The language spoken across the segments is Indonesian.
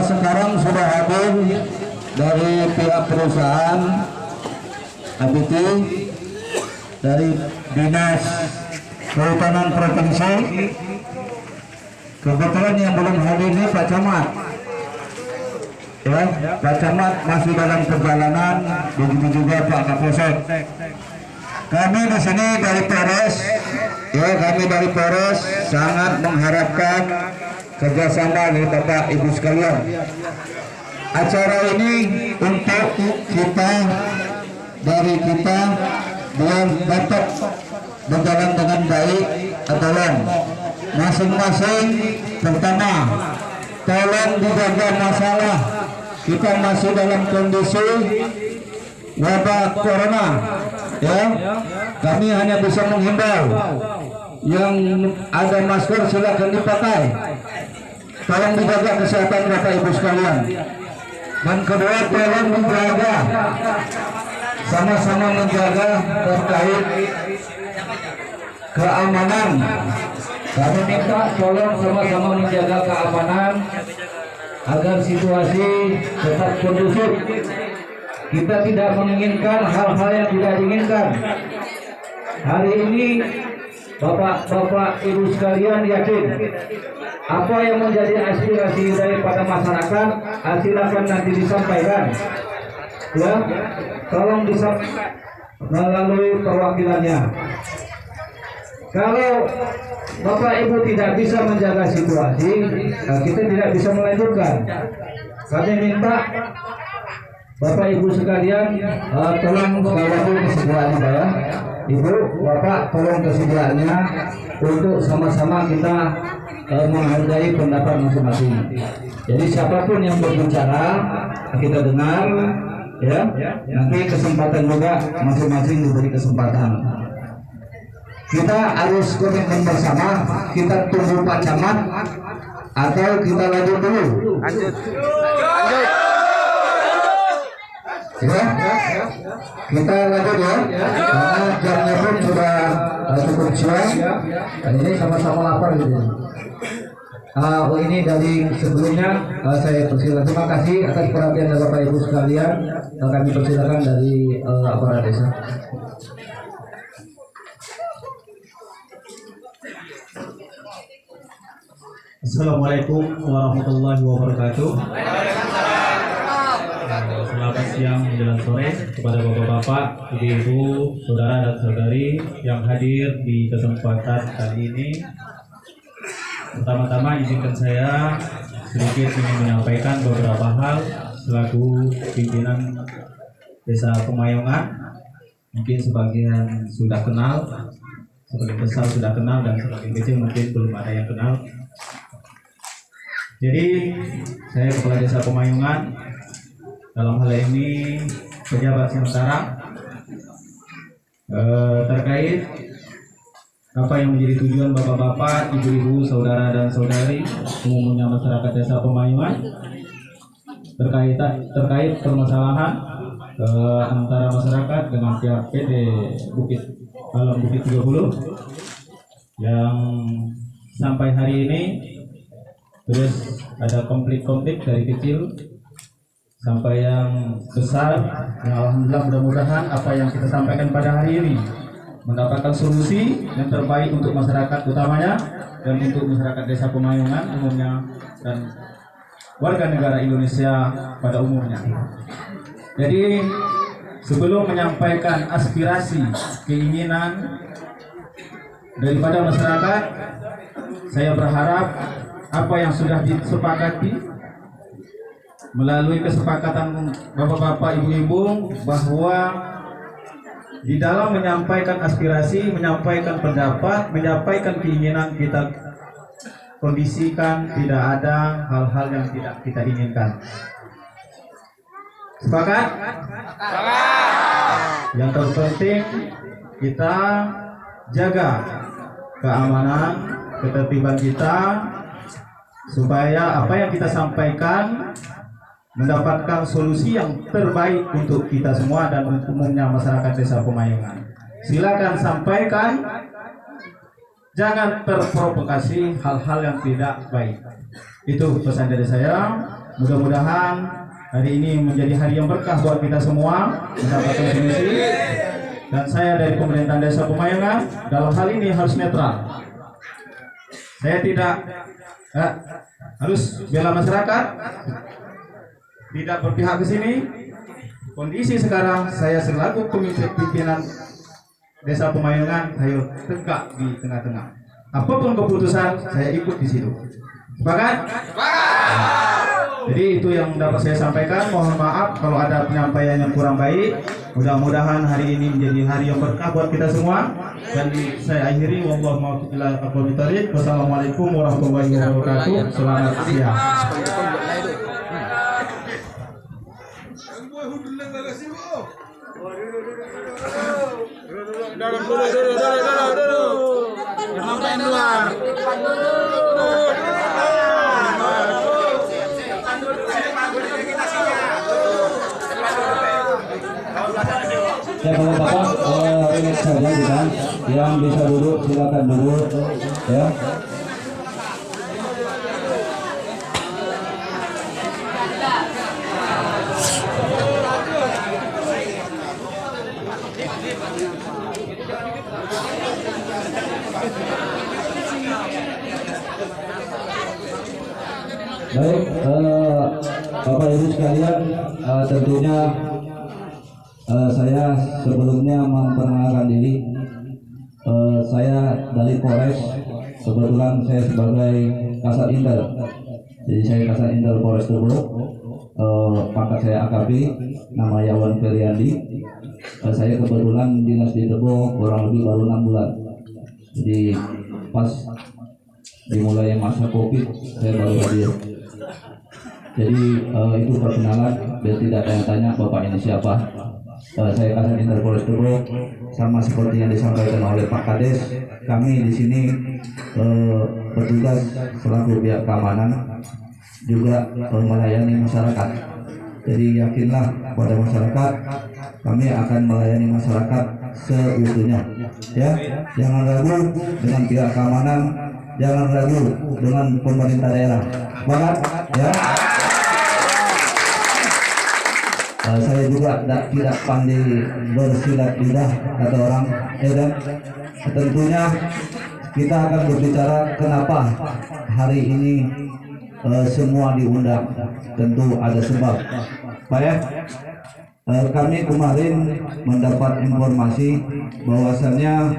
Sekarang sudah hadir dari pihak perusahaan ABT, dari Dinas Kehutanan Provinsi. Kebetulan yang belum hadir ini Pak Camat. Ya, Pak Camat masih dalam perjalanan, begitu juga Pak Kapolsek. Kami di sini dari Polres, ya kami dari Polres sangat mengharapkan kerjasama dari Bapak Ibu sekalian. Acara ini untuk kita biar dapat berjalan dengan baik adalah masing-masing. Pertama, tolong dijaga masalah. Kita masih dalam kondisi wabah corona, ya. Kami hanya bisa menghimbau yang ada masker silakan dipakai. Tolong dijaga kesehatan Bapak Ibu sekalian. Dan kedua, tolong menjaga, sama-sama menjaga terkait keamanan. Kami minta tolong sama-sama menjaga keamanan agar situasi tetap kondusif. Kita tidak menginginkan hal-hal yang tidak diinginkan. Hari ini Bapak Ibu sekalian yakin apa yang menjadi aspirasi daripada masyarakat silakan nanti disampaikan, ya, tolong disampaikan melalui perwakilannya. Kalau Bapak Ibu tidak bisa menjaga situasi, kita tidak bisa melanjutkan. Kami minta Bapak Ibu sekalian tolong walaupun kesediaannya, ya Ibu Bapak, tolong kesediaannya untuk sama-sama kita menghargai pendapat masing-masing. Jadi siapapun yang berbicara kita dengar, ya. Nanti kesempatan juga masing-masing diberi kesempatan. Kita harus komitmen bersama. Kita tunggu Pak Camat atau kita lanjut dulu? Lanjut. Ya, kita lanjut ya, karena jamnya pun sudah cukup siang dan ini sama-sama lapar gitu. Ini dari sebelumnya saya persilakan, terima kasih atas perhatian dari Bapak Ibu sekalian. Kami persilakan dari aparat desa. Assalamualaikum warahmatullahi wabarakatuh. Selamat siang menjelang sore kepada bapak-bapak, ibu-ibu, saudara dan saudari yang hadir di kesempatan kali ini. Pertama-tama izinkan saya sedikit ingin menyampaikan beberapa hal selaku pimpinan Desa Pemayongan. Mungkin sebagian sudah kenal, sebagian besar sudah kenal, dan sebagian kecil mungkin belum ada yang kenal. Jadi saya Kepala Desa Pemayongan, dalam hal ini pejabat sementara, terkait apa yang menjadi tujuan bapak-bapak, ibu-ibu, saudara dan saudari, umumnya masyarakat Desa Pemayongan, terkait permasalahan antara masyarakat dengan pihak PT Bukit Alam Bukit 30 yang sampai hari ini terus ada konflik-konflik dari kecil sampai yang besar. Alhamdulillah, mudah-mudahan apa yang kita sampaikan pada hari ini mendapatkan solusi yang terbaik untuk masyarakat utamanya dan untuk masyarakat Desa Pemayongan umumnya dan warga negara Indonesia pada umumnya. Jadi sebelum menyampaikan aspirasi, keinginan daripada masyarakat, saya berharap apa yang sudah disepakati melalui kesepakatan bapak-bapak, ibu-ibu, bahwa di dalam menyampaikan aspirasi, menyampaikan pendapat, menyampaikan keinginan, kita kondisikan tidak ada hal-hal yang tidak kita inginkan. Sepakat? Yang terpenting kita jaga keamanan, ketertiban kita, supaya apa yang kita sampaikan mendapatkan solusi yang terbaik untuk kita semua dan umumnya masyarakat Desa Pemayongan. Silakan sampaikan, jangan terprovokasi hal-hal yang tidak baik. Itu pesan dari saya. Mudah-mudahan hari ini menjadi hari yang berkah buat kita semua mendapatkan solusi. Dan saya dari pemerintahan Desa Pemayangan dalam hal ini harus netral. Saya tidak harus bela masyarakat, tidak berpihak ke sini. Kondisi sekarang saya selaku pimpinan Desa Pemayangan, ayo tegak di tengah-tengah. Apapun keputusan saya ikut di situ. Sepakat? Jadi itu yang dapat saya sampaikan. Mohon maaf kalau ada penyampaian yang kurang baik. Mudah-mudahan hari ini menjadi hari yang berkah buat kita semua. Dan saya akhiri, wassalamualaikum warahmatullahi wabarakatuh. Selamat siang. Ya kalau Bapak relax saja bukan, yang bisa duduk silakan duduk ya. Baik, Bapak Ibu sekalian, tentunya saya sebelumnya memperkenalkan diri. Saya dari Polres, kebetulan saya sebagai Kasat Intel. Jadi saya Kasat Intel Polres Tebo. Pangkat saya AKP, nama Yawan Feriandi. Saya kebetulan dinas di Tebo kurang lebih baru 6 bulan. Jadi pas dimulai masa COVID saya baru hadir. Jadi itu perkenalan, dan tidak ada yang tanya Bapak ini siapa. Saya Kasat Intel Polres Tebo, sama seperti yang disampaikan oleh Pak Kades, kami di sini bertugas selaku pihak keamanan, juga melayani masyarakat. Jadi yakinlah pada masyarakat, kami akan melayani masyarakat seutuhnya. Ya, jangan ragu dengan pihak keamanan, jangan ragu dengan pemerintah daerah. Semangat, ya. Saya juga tidak pandai bersilat lidah, kata orang, ya kan? Tentunya kita akan berbicara kenapa hari ini semua diundang. Tentu ada sebab. Pak ya, kami kemarin mendapat informasi bahwasannya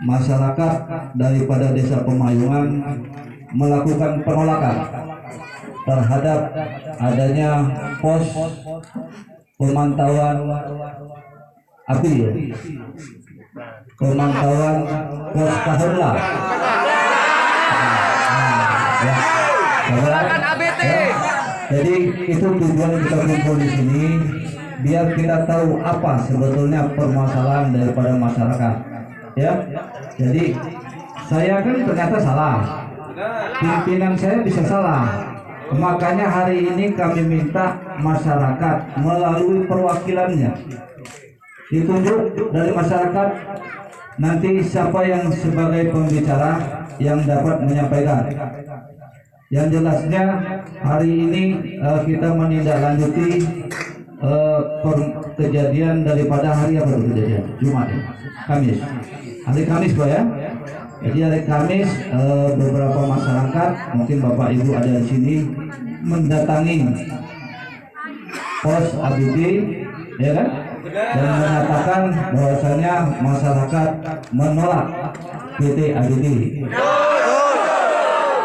masyarakat daripada Desa Pemayungan melakukan penolakan terhadap adanya pos pemantauan api, ya? Pemantauan pos Kahurla. Jadi itu tujuan kita kumpul di sini, biar kita tahu apa sebetulnya permasalahan daripada masyarakat. Ya, jadi saya kan ternyata salah, pimpinan saya bisa salah. Makanya hari ini kami minta masyarakat melalui perwakilannya ditunjuk dari masyarakat, nanti siapa yang sebagai pembicara yang dapat menyampaikan. Yang jelasnya hari ini kita menindaklanjuti kejadian daripada hari apa itu kejadian? Jumat, Kamis. Hari Kamis Pak ya. Jadi hari Kamis beberapa masyarakat, mungkin Bapak Ibu ada di sini, mendatangi pos ABD, ya kan? Dan menyatakan bahwasanya masyarakat menolak PT ABD.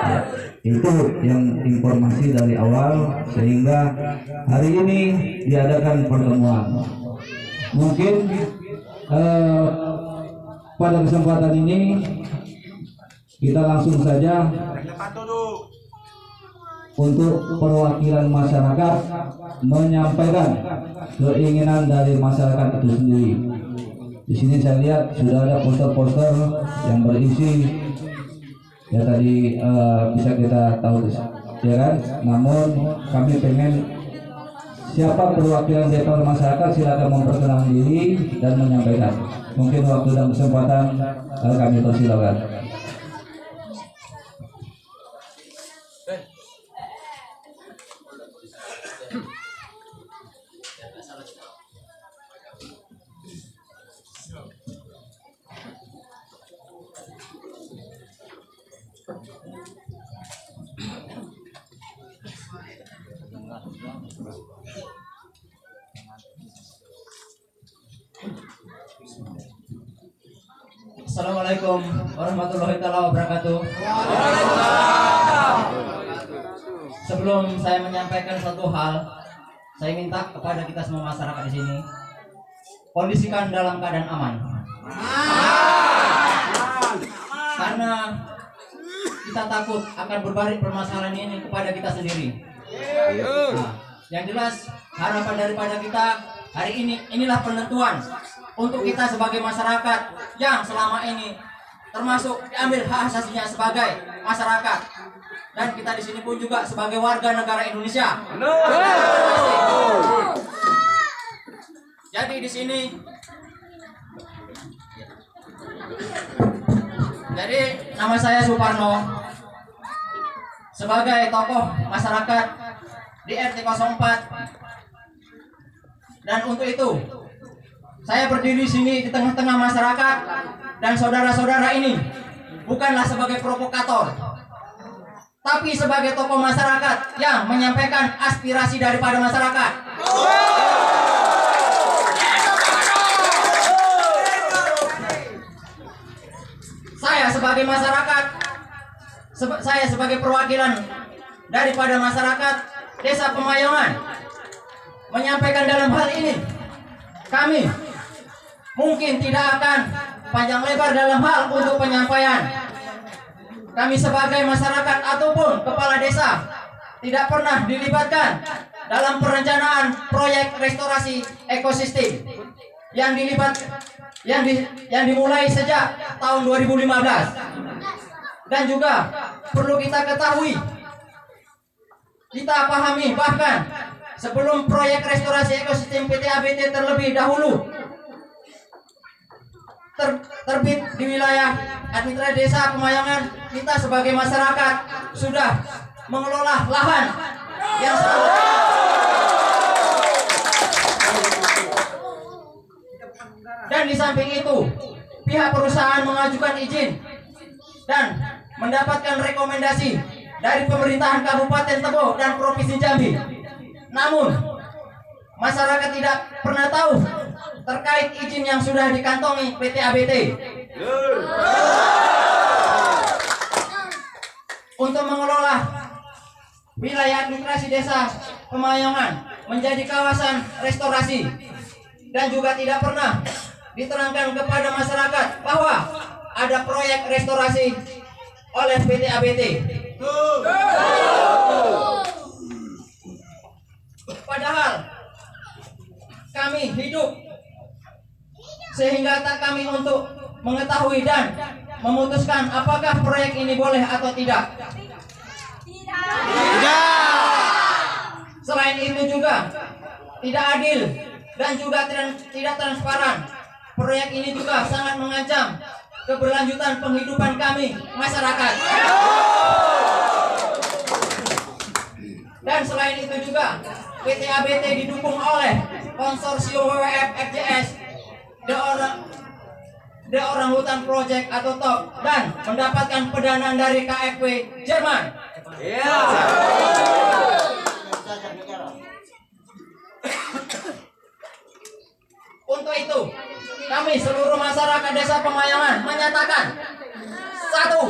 Ya, itu yang informasi dari awal, sehingga hari ini diadakan pertemuan. Mungkin pada kesempatan ini kita langsung saja untuk perwakilan masyarakat menyampaikan keinginan dari masyarakat itu sendiri. Di sini saya lihat sudah ada poster-poster yang berisi, ya tadi bisa kita tahu, ya kan? Namun kami pengen siapa perwakilan daripada masyarakat silakan memperkenalkan diri dan menyampaikan. Mungkin waktu dan kesempatan kami persilakan. Assalamualaikum warahmatullahi wabarakatuh. Sebelum saya menyampaikan satu hal, saya minta kepada kita semua masyarakat di sini, kondisikan dalam keadaan aman. Karena kita takut akan berbalik permasalahan ini kepada kita sendiri. Nah, yang jelas harapan daripada kita hari ini, inilah penentuan untuk kita sebagai masyarakat yang selama ini termasuk diambil hak asasinya sebagai masyarakat, dan kita di sini pun juga sebagai warga negara Indonesia. Jadi di sini, jadi nama saya Suparno sebagai tokoh masyarakat di RT 04, dan untuk itu saya berdiri di sini di tengah-tengah masyarakat dan saudara-saudara ini bukanlah sebagai provokator, tapi sebagai tokoh masyarakat yang menyampaikan aspirasi daripada masyarakat. Saya sebagai masyarakat, saya sebagai perwakilan daripada masyarakat Desa Pemayongan menyampaikan dalam hal ini, kami mungkin tidak akan panjang lebar dalam hal untuk penyampaian. Kami sebagai masyarakat ataupun kepala desa tidak pernah dilibatkan dalam perencanaan proyek restorasi ekosistem yang dimulai sejak tahun 2015. Dan juga perlu kita ketahui, kita pahami, bahkan sebelum proyek restorasi ekosistem PT ABT terlebih dahulu terbit di wilayah administrasi Desa Pemayongan, kita sebagai masyarakat sudah mengelola lahan yang dan di samping itu pihak perusahaan mengajukan izin dan mendapatkan rekomendasi dari pemerintahan Kabupaten Tebo dan Provinsi Jambi. Namun masyarakat tidak pernah tahu terkait izin yang sudah dikantongi PT ABT untuk mengelola wilayah administrasi Desa Pemayongan menjadi kawasan restorasi, dan juga tidak pernah diterangkan kepada masyarakat bahwa ada proyek restorasi oleh PT ABT. Padahal kami hidup sehingga tak kami untuk mengetahui dan memutuskan apakah proyek ini boleh atau tidak. Selain itu juga tidak adil dan juga tidak transparan. Proyek ini juga sangat mengancam keberlanjutan penghidupan kami masyarakat. Dan selain itu juga PT ABT didukung oleh konsorsium WWF FJS, The Orang Hutan Project atau TOP, dan mendapatkan pendanaan dari KfW Jerman. Untuk itu, kami seluruh masyarakat Desa Pemayongan menyatakan, satu,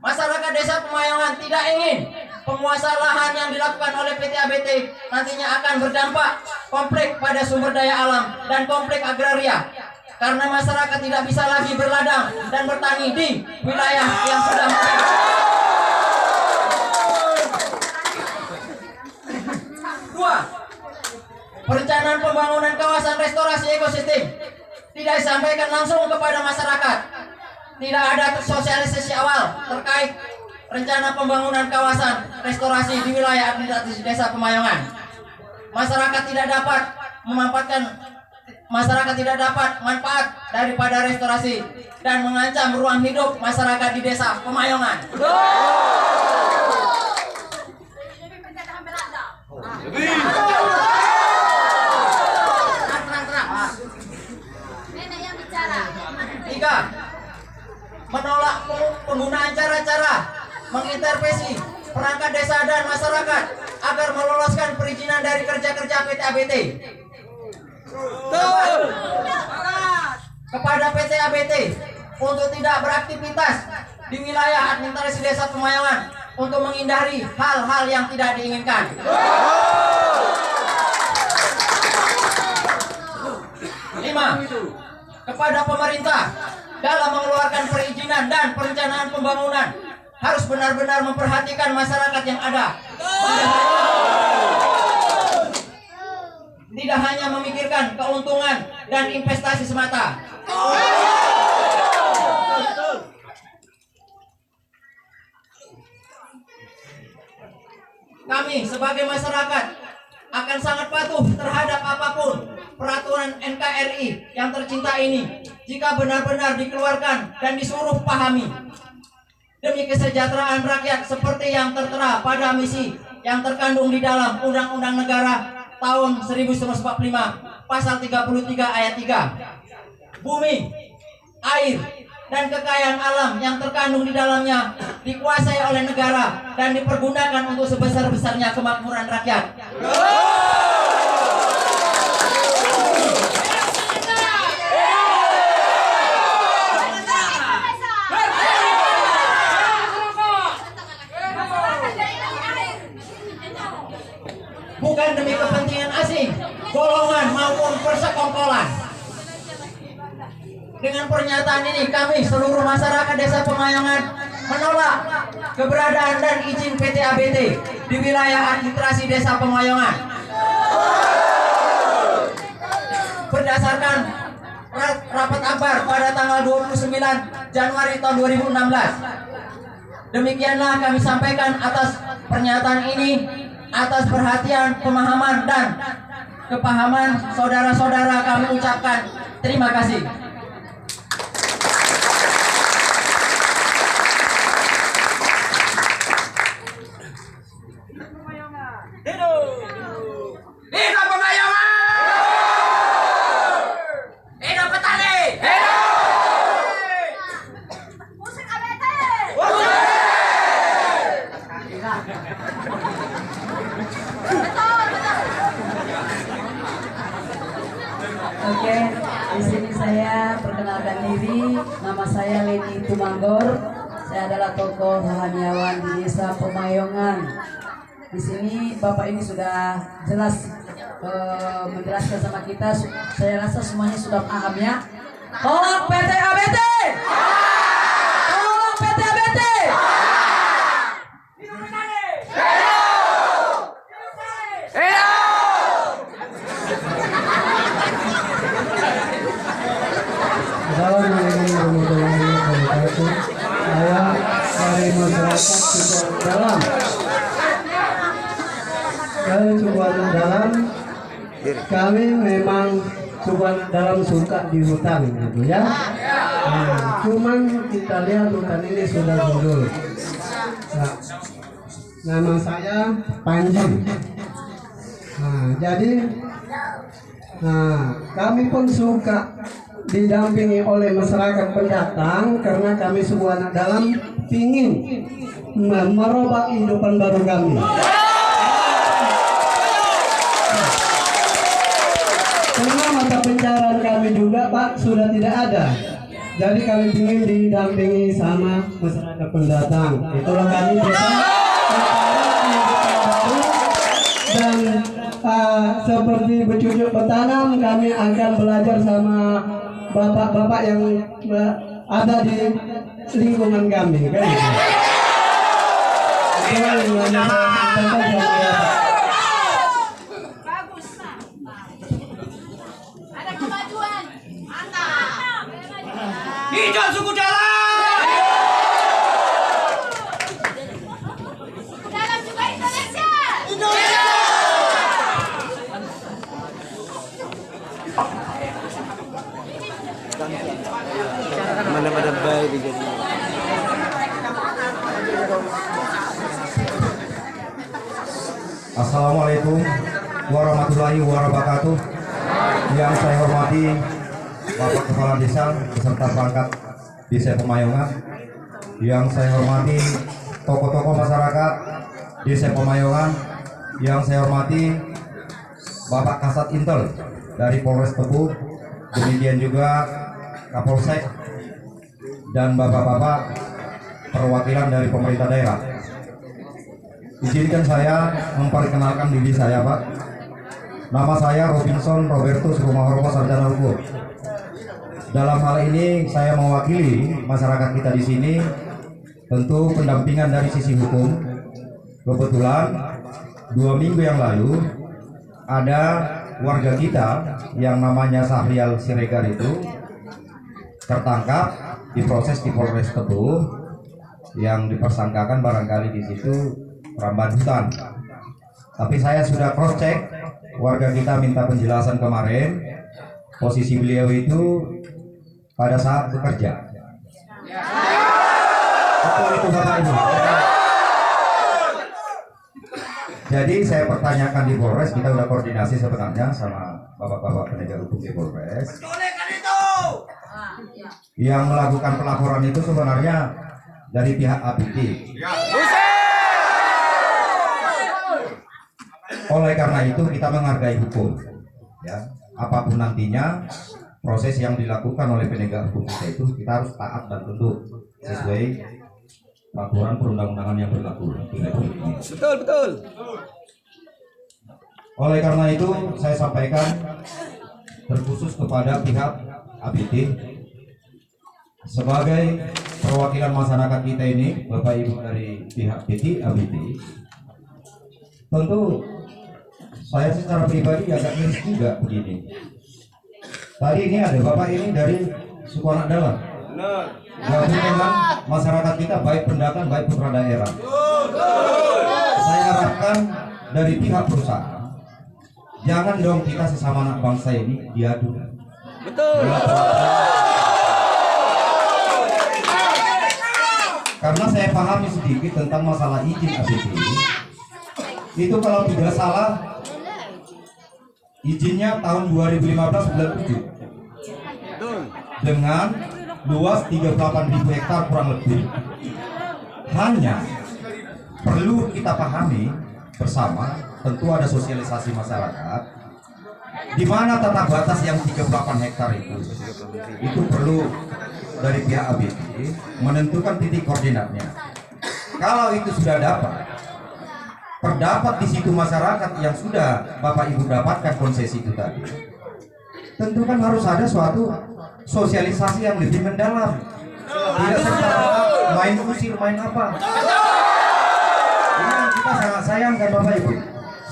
masyarakat Desa Pemayongan tidak ingin penguasaan lahan yang dilakukan oleh PT ABT nantinya akan berdampak konflik pada sumber daya alam dan konflik agraria, karena masyarakat tidak bisa lagi berladang dan bertani di wilayah yang sudah dua, perencanaan pembangunan kawasan restorasi ekosistem tidak disampaikan langsung kepada masyarakat. Tidak ada sosialisasi awal terkait rencana pembangunan kawasan restorasi di wilayah administrasi Desa Pemayongan. Masyarakat tidak dapat manfaat daripada restorasi dan mengancam ruang hidup masyarakat di Desa Pemayongan. Tiga, menolak penggunaan cara-cara mengintervensi perangkat desa dan masyarakat agar meloloskan perizinan dari kerja-kerja PT ABT. Kepada PT ABT untuk tidak beraktivitas di wilayah administrasi Desa Pemayangan untuk menghindari hal-hal yang tidak diinginkan. 5. Kepada pemerintah dalam mengeluarkan perizinan dan perencanaan pembangunan harus benar-benar memperhatikan masyarakat yang ada. Tidak hanya memikirkan keuntungan dan investasi semata. Kami sebagai masyarakat akan sangat patuh terhadap apapun peraturan NKRI yang tercinta ini jika benar-benar dikeluarkan dan disuruh pahami demi kesejahteraan rakyat seperti yang tertera pada misi yang terkandung di dalam Undang-Undang Negara tahun 1945 pasal 33 ayat 3. Bumi, air, dan kekayaan alam yang terkandung di dalamnya dikuasai oleh negara dan dipergunakan untuk sebesar-besarnya kemakmuran rakyat. Bukan demi kepentingan asing, golongan maupun persekongkolan. Dengan pernyataan ini kami seluruh masyarakat Desa Pemayangan menolak keberadaan dan izin PT ABT di wilayah administrasi Desa Pemayangan. Berdasarkan rapat akbar pada tanggal 29 Januari tahun 2016. Demikianlah kami sampaikan atas pernyataan ini, atas perhatian, pemahaman, dan kepahaman saudara-saudara kami ucapkan terima kasih. Hidup Pemayangan! Hidup petani! Musik ABT! Oke, di sini saya perkenalkan diri. Nama saya Leni Tumanggor. Saya adalah tokoh rohaniawan di Desa Pemayangan. Di sini Bapak ini sudah jelas menjelaskan sama kita. Saya rasa semuanya sudah paham ya. Tolak PT ABT! Tolak PT ABT! Assalamualaikum warahmatullahi wabarakatuh. Saya dari masyarakat Suku Dalam. Dari Suku Dalam, kami memang Suku Dalam suka di hutan, gitu ya. Nah, cuman kita lihat hutan ini sudah gundul. Nah, nama saya Panji. Nah, jadi, kami pun suka didampingi oleh masyarakat pendatang karena kami semua anak dalam ingin merubah kehidupan baru kami. Karena mata pencarian kami juga Pak sudah tidak ada. Jadi kami ingin didampingi sama masyarakat pendatang. Itulah kami bisa dan seperti bercucuk bertanam, kami akan belajar sama bapak-bapak yang ada di lingkungan kami, kan? Bagus. Ada kemajuan. Mantap. Hidup suku dalam! Dalam juga Indonesia. Mana-mana baik di jadi. Assalamualaikum warahmatullahi wabarakatuh. Yang saya hormati Bapak Kepala Desa beserta perangkat Desa Pemayangan. Yang saya hormati tokoh-tokoh masyarakat Desa Pemayangan yang saya hormati Bapak Kasat Intel dari Polres Tebu, demikian juga Kapolsek dan bapak-bapak perwakilan dari pemerintah daerah. Izinkan saya memperkenalkan diri saya, Pak. Nama saya Robinson Robertus Rumahormo, sarjana hukum. Dalam hal ini saya mewakili masyarakat kita di sini, tentu pendampingan dari sisi hukum. Kebetulan 2 minggu yang lalu ada warga kita yang namanya Sahrial Siregar itu tertangkap, diproses di Polres Tebu, yang dipersangkakan barangkali di situ ramban hutan. Tapi saya sudah cross check, warga kita minta penjelasan kemarin, posisi beliau itu pada saat bekerja. Betul itu Bapak Ibu. Jadi saya pertanyakan di Polres, kita udah koordinasi sebenarnya sama bapak-bapak penegak hukum di Polres. Yang melakukan pelaporan itu sebenarnya dari pihak APT. Oleh karena itu kita menghargai hukum, ya. Apapun nantinya proses yang dilakukan oleh penegak hukum kita itu kita harus taat dan tunduk sesuai peraturan perundang-undangan yang berlaku. Betul. Oleh karena itu saya sampaikan terkhusus kepada pihak APT sebagai perwakilan masyarakat kita ini, Bapak Ibu dari pihak APT, tentu saya secara pribadi agak miris juga begini. Tadi ini ada Bapak ini dari suku anak dalam, gabung dengan masyarakat kita, baik pendatang baik putra daerah. Saya harapkan dari pihak perusahaan, jangan dong kita sesama anak bangsa ini diadu. Betul. Karena saya pahami sedikit tentang masalah izin APT. Itu kalau tidak salah izinnya tahun 2015 bulan 7 dengan luas 38.000 hektar kurang lebih. Hanya perlu kita pahami bersama, tentu ada sosialisasi masyarakat di mana tata batas yang 38 hektar itu perlu dari pihak APT menentukan titik koordinatnya. Kalau itu sudah dapat, terdapat di situ masyarakat yang sudah Bapak Ibu dapatkan konsesi itu tadi, tentu kan harus ada suatu sosialisasi yang lebih mendalam. Tidak serta main usir, main apa. Ini yang kita sangat sayangkan Bapak Ibu.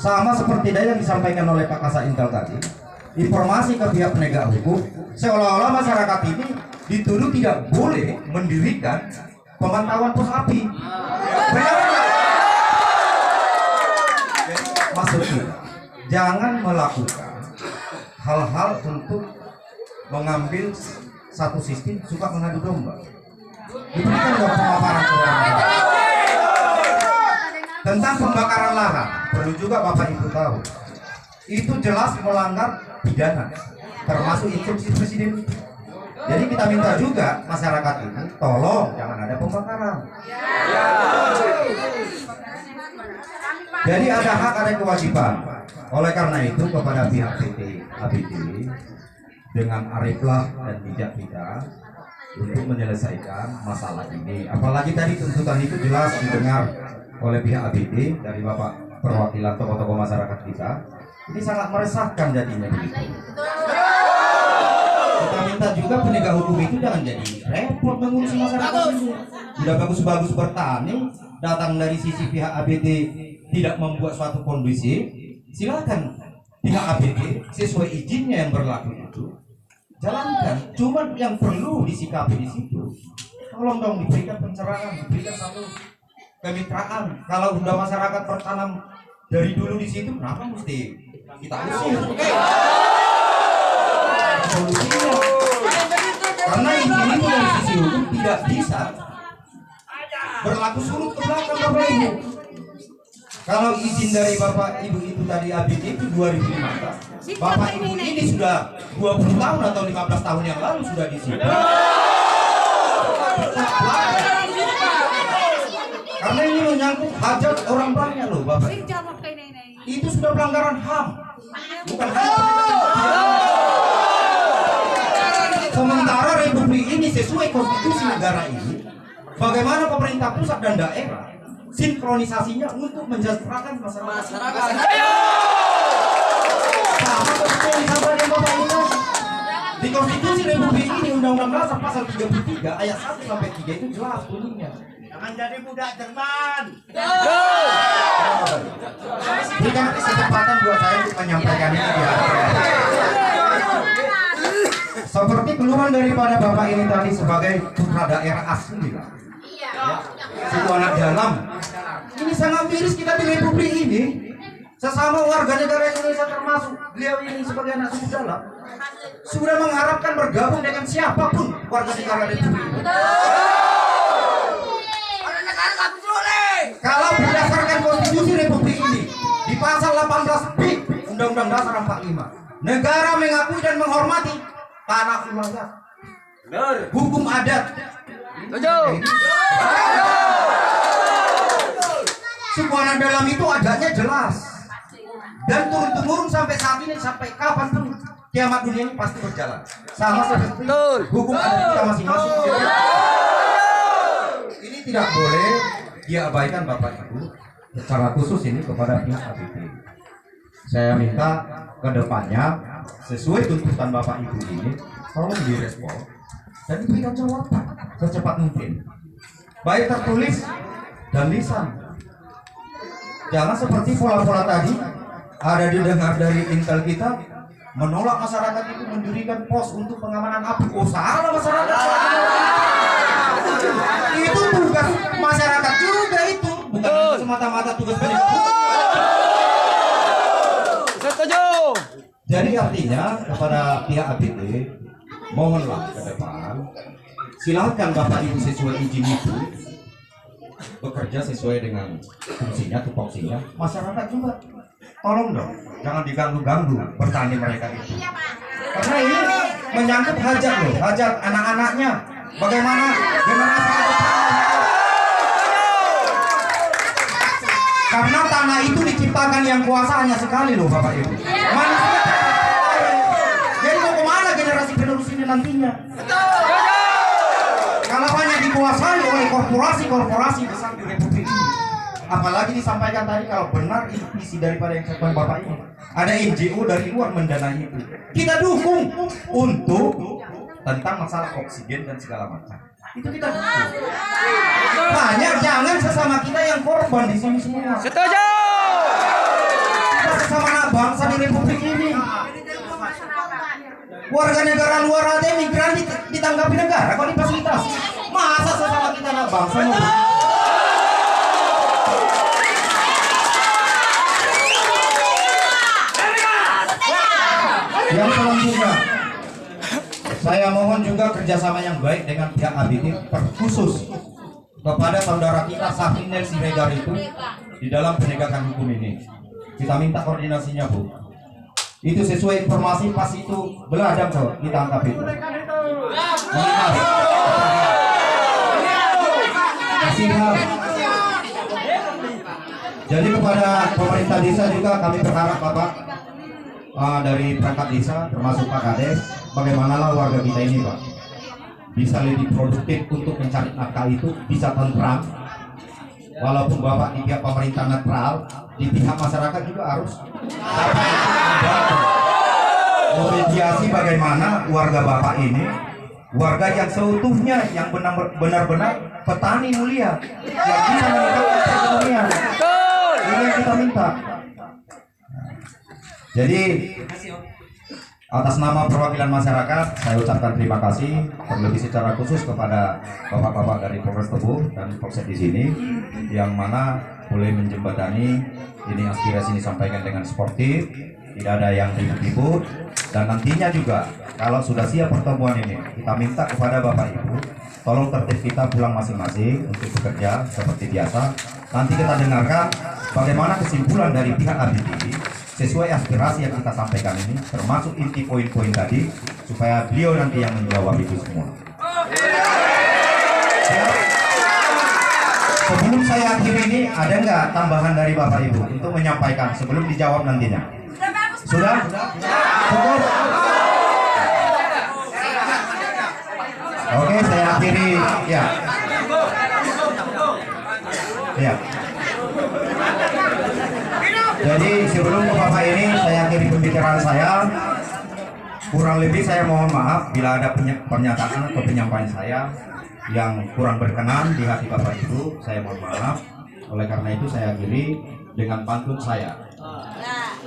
Sama seperti yang disampaikan oleh Pak Kasat Intel tadi, informasi ke pihak penegak hukum, seolah-olah masyarakat ini dituduh tidak boleh mendirikan pemantauan pos api. Benar nggak? Jadi maksudnya jangan melakukan hal-hal untuk mengambil satu sistem suka mengadu domba. Diberikan dong pemaparan ke orang tentang pembakaran lahan. Perlu juga Bapak Ibu tahu, itu jelas melanggar pidana, termasuk instruksi presiden. Jadi kita minta juga masyarakat ini tolong jangan ada pembakaran. Jadi ada hak, ada kewajiban. Oleh karena itu kepada pihak APT dengan ariflah dan bijak kita untuk menyelesaikan masalah ini. Apalagi tadi tuntutan itu jelas didengar oleh pihak APT dari Bapak perwakilan tokoh-tokoh masyarakat kita. Ini sangat meresahkan jadinya begitu. Kita minta juga penegak hukum itu jangan jadi repot mengurusi masyarakat ini. Sudah bagus-bagus bertani, datang dari sisi pihak APT tidak membuat suatu kondisi, silakan pihak APT sesuai izinnya yang berlaku itu jalankan. Cuman yang perlu disikapi di situ, tolong dong diberikan pencerahan, diberikan satu kemitraan. Kalau sudah masyarakat bertanam dari dulu di situ, kenapa mesti kita usir? Solusinya, karena ini dari sisi hukum tidak bisa berlaku surut ke belakang Bapak Ibu. Kalau izin dari Bapak Ibu itu tadi APT itu 2015, Bapak Ibu ini sudah 20 tahun atau 15 tahun yang lalu sudah di sini. Karena ini menyangkut hajat orang banyak loh Bapak. itu sudah pelanggaran HAM, bukan hanya sementara Republik ini sesuai konstitusi negara ini. Bagaimana pemerintah pusat dan daerah sinkronisasinya untuk mensejahterakan masyarakat. Sama seperti yang disampaikan Bapak ini. Di konstitusi Republik ini Undang-Undang Dasar pasal 33 ayat 1 sampai 3 itu jelas bunyinya. Jangan jadi budak Jerman. Berikan kesempatan buat saya untuk menyampaikan ini di hadapan. Seperti keluhan daripada Bapak ini tadi sebagai putra daerah asli lah. Itu anak dalam. Ini sangat miris kita di Republik ini. Sesama warga negara Indonesia termasuk beliau ini sebagai anak suku dalam sudah mengharapkan bergabung dengan siapapun warga negara Republik ini. Orang negara nggak boleh. Kalau berdasarkan konstitusi Republik ini di pasal 18B Undang-Undang Dasar 45, negara mengakui dan menghormati tanah wilayah, hukum adat. Suku anak dalam itu adatnya jelas dan turun-temurun sampai saat ini, sampai kapan pun kiamat dunia ini pasti berjalan sama seperti hukum adat kita masing-masing. Ini tidak boleh diabaikan Bapak Ibu, secara khusus ini kepada pihak ABT. Saya minta ke depannya sesuai tuntutan Bapak Ibu ini tolong direspon dan diberikan jawaban secepat mungkin, baik tertulis dan lisan. Jangan seperti pola-pola tadi ada didengar dari intel kita menolak masyarakat itu mendirikan pos untuk pengamanan api. Oh salah masyarakat. Itu tugas masyarakat juga itu, bukan semata-mata tugas penegak. Setuju. Jadi artinya kepada pihak ABT mohonlah ke depan silakan Bapak Ibu sesuai izin itu bekerja sesuai dengan fungsinya, tupoksinya. Masyarakat juga tolong dong, jangan diganggu-ganggu bertani mereka itu. Karena ini menyangkut hajat loh, hajat anak-anaknya. Bagaimana generasi ke depan? Karena tanah itu diciptakan yang kuasa hanya sekali loh Bapak Ibu. Manusia. Jadi mau kemana generasi penerus ini nantinya? Kalau hanya dikuasai oleh korporasi besar di Republik ini. Apalagi disampaikan tadi kalau benar itu isi daripada yang disampaikan Bapak ini. Ada NGO dari luar mendanai itu. Kita dukung untuk tentang masalah oksigen dan segala macam. Itu kita dukung. Banyak jangan sesama kita yang korban di sini semua. Setuju. Kita sesama anak bangsa di Republik ini. Warga negara luar aja migran ditanggapi negara kalau difasilitasi. Masa sesama kita anak bangsa mau yang selanjutnya, saya mohon juga kerjasama yang baik dengan pihak ABT, terkhusus kepada saudara kita Safinel Siregar itu di dalam penegakan hukum ini. Kita minta koordinasinya Bu. Itu sesuai informasi pas itu beladang kok kita angkat itu. Mengingat. Kasihan. Jadi kepada pemerintah desa juga kami berharap Bapak dari perangkat desa termasuk Pak Kades, bagaimanalah warga kita ini Pak bisa lebih produktif untuk mencari nafkah itu, bisa tentram. Walaupun Bapak di pihak pemerintah netral, di pihak masyarakat juga harus memediasi bagaimana warga Bapak ini, warga yang seutuhnya, yang benar-benar petani mulia, yang bisa meningkatkan perekonomian. Ini yang kita minta. Jadi atas nama perwakilan masyarakat saya ucapkan terima kasih terlebih secara khusus kepada bapak-bapak dari Polres Tebu dan Polsek di sini yang mana boleh menjembatani ini aspirasi disampaikan dengan sportif, tidak ada yang ribut-ribut, dan nantinya juga kalau sudah siap pertemuan ini kita minta kepada Bapak Ibu tolong tertib kita pulang masing-masing untuk bekerja seperti biasa. Nanti kita dengarkan bagaimana kesimpulan dari pihak ABT sesuai aspirasi yang kita sampaikan ini, termasuk inti poin-poin tadi, supaya beliau nanti yang menjawab itu semua. Sebelum saya akhiri ini, ada nggak tambahan dari Bapak Ibu untuk menyampaikan sebelum dijawab nantinya? Sudah? Cukup? Oke, saya akhiri. Ya. Ya. Jadi sebelum ke Bapak ini saya akhiri pembicaraan saya. Kurang lebih saya mohon maaf bila ada pernyataan atau penyampaian saya yang kurang berkenan di hati Bapak Ibu, saya mohon maaf. Oleh karena itu saya akhiri dengan pantun saya.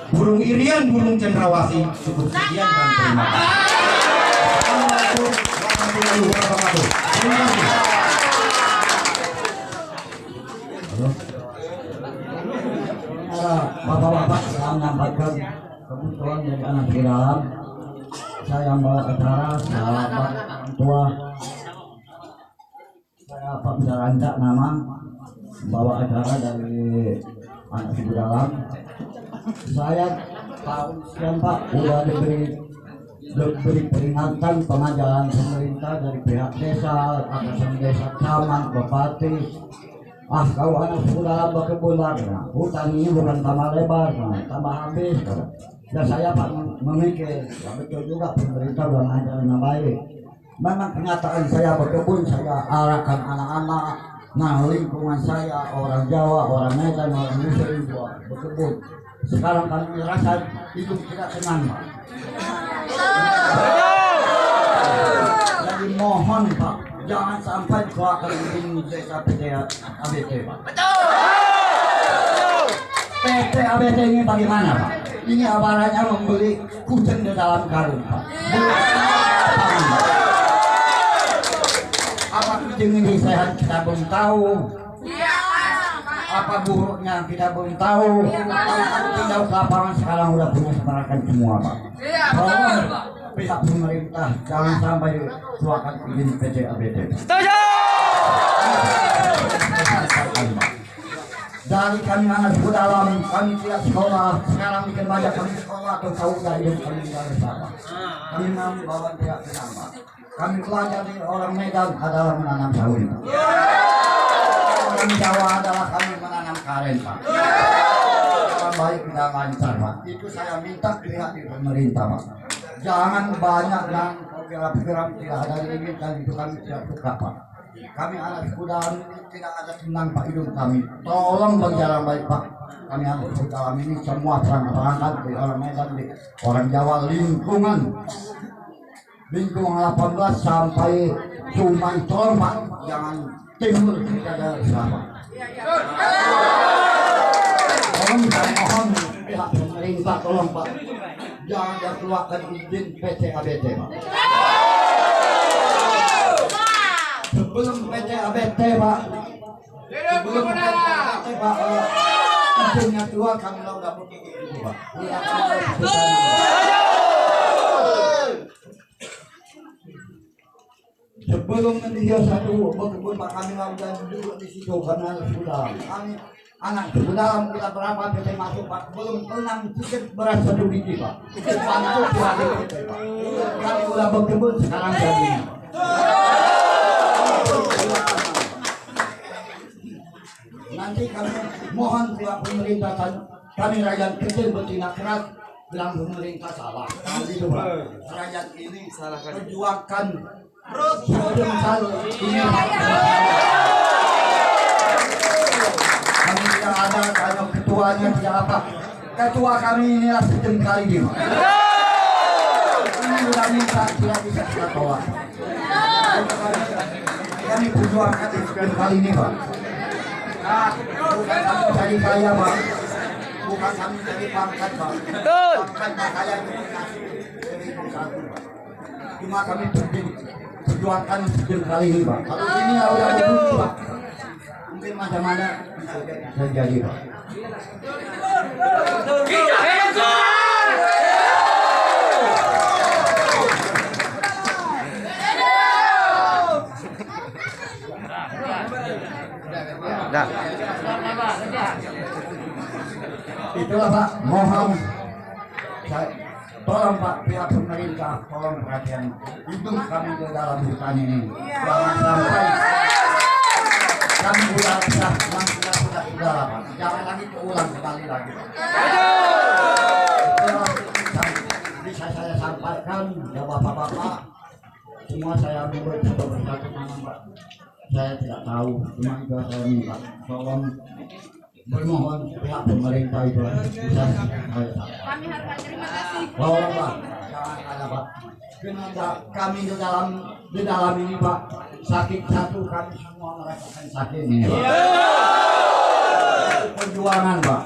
Burung irian, burung cendrawasih, cukup sekian dan terima kasih. Assalamualaikum warahmatullahi wabarakatuh. Terima kasih. Bapak-bapak yang menyampaikan kebutuhan dari anak di dalam, saya membawa acara sahabat orang tua. Saya Pak Bisa Rancak nama membawa acara dari anak di dalam. Saya tahu sekian Pak sudah diberi peringatan pengajaran pemerintah dari pihak desa, atasan desa, camat, bupati. Kalau anak sudah berkebun warna, hutan ini bukan tambah lebar, tambah habis. Ya saya Pak memikir, ya betul juga pemerintah sudah mengajarkan yang baik. Memang kenyataan saya berkebun, saya arahkan anak-anak, nah lingkungan saya orang Jawa, orang Medan, orang Muslim juga berkebun. Sekarang kami merasa hidup tidak tenang Pak. Jadi mohon Pak, jangan sampai keluarkan ini desa PT ABT Pak. PT ABT ini bagaimana Pak? Ini abarannya membeli kucing di dalam karung Pak. Apa kucing ini sehat kita belum tahu. Apa buruknya kita belum tahu. Kalau tidak ke lapangan sekarang udah punya semarakan semua Pak. Tolong pihak pemerintah jangan sampai keluarkan izin PT ABT. Setuju. Dari kami anak dalam, kami tidak sekolah, sekarang bikin banyak kami sekolah atau tahu dari yang kami tidak bersama. Kami membawa tidak bersama. Kami belajar dari orang Medan adalah menanam sawit. Orang Jawa adalah kami menanam karet Pak. Orang baik tidak lancar Pak. Itu saya minta pihak di pemerintah Pak. Jangan banyak yang program-program tidak ada limit dan itu kami tidak suka Pak. Kami anak kuda ini tidak ada tenang Pak hidup kami. Tolong berjalan baik Pak. Kami anak kuda ini semua perangkat di orang Medan, di orang Jawa lingkungan 18 sampai Sungai Tol Pak. Jangan timur kita ada sama. Tolong saya mohon pihak pemerintah tolong Pak. Jangan keluarkan izin PT ABT Pak. Sebelum PT ABT Pak, sebelum PT ABT Pak, izinnya keluar kami sudah begitu Pak. Sebelum dia satu berkebun Pak kami sudah duduk di situ karena sudah anak dalam kita berapa PT masuk Pak belum pernah tiket beras 1 biji Pak. Bantu PT Pak. Kami sudah berkebun sekarang jadi. Nanti kami mohon pihak pemerintah kami rakyat kecil bertindak keras bilang pemerintah salah. Gitu Pak. Rakyat ini perjuangkan sebelum ini kami tidak ada tanya ketuanya tidak apa. Ketua kami inilah sejam kali dia. Ini sudah minta tidak bisa kita tolak. Kami perjuangkan sejam kali ini Pak. Bukan kami cari kaya Pak. Bukan kami cari pangkat Pak. Pangkat Pak kaya itu dari satu Pak. Cuma kami perjuangkan sejam kali ini Pak. Kalau ini sudah berbunyi Pak. Mungkin macam-mana bisa jadi Pak. Itulah Pak, mohon tolong Pak pihak pemerintah tolong perhatian hidup kami di dalam hutan ini. Jangan sampai kami ulang sudah Pak. Jangan lagi keulang sekali lagi. Bisa saya sampaikan ya bapak-bapak, semua saya ambil satu persatu nama Pak. Saya tidak tahu, cuma juga saya minta tolong bermohon pihak pemerintah itu bisa saya. Kami harus terima kasih. Tolong Pak, jangan ada Pak. Karena kami di dalam ini Pak, sakit satu kami semua merasakan sakit ini Pak. Perjuangan Pak.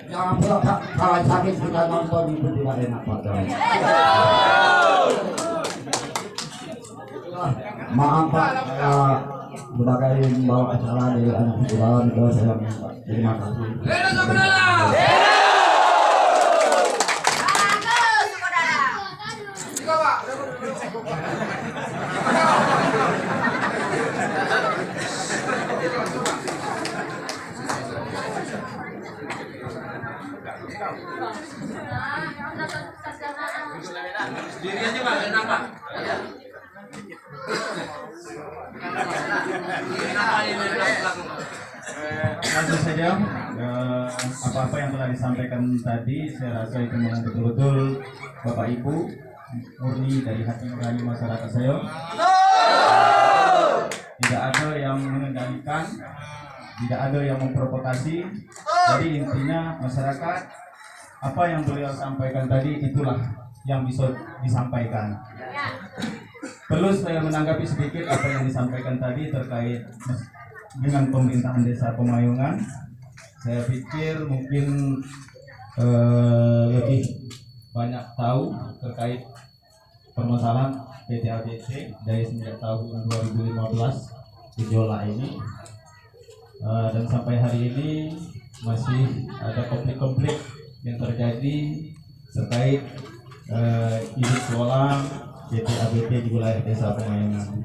Jangan pula Pak, kalau sakit kita nonton itu tidak enak Pak. Maaf Pak, saya sebagai membawa acara dari anak hiburan itu saya minta terima kasih. Langsung saja, apa-apa yang telah disampaikan tadi saya rasa itu memang betul-betul Bapak Ibu murni dari hati nurani masyarakat saya. Tidak ada yang mengendalikan, tidak ada yang memprovokasi. Jadi intinya masyarakat, apa yang beliau sampaikan tadi itulah yang bisa disampaikan. Perlu saya menanggapi sedikit apa yang disampaikan tadi terkait dengan pemerintahan Desa Pemayungan. Saya pikir mungkin lebih banyak tahu terkait permasalahan PT-ABT dari sejak tahun 2015 gejolak ini, dan sampai hari ini masih ada konflik-konflik yang terjadi terkait izin sekolah PT-ABT di wilayah Desa Pemayungan.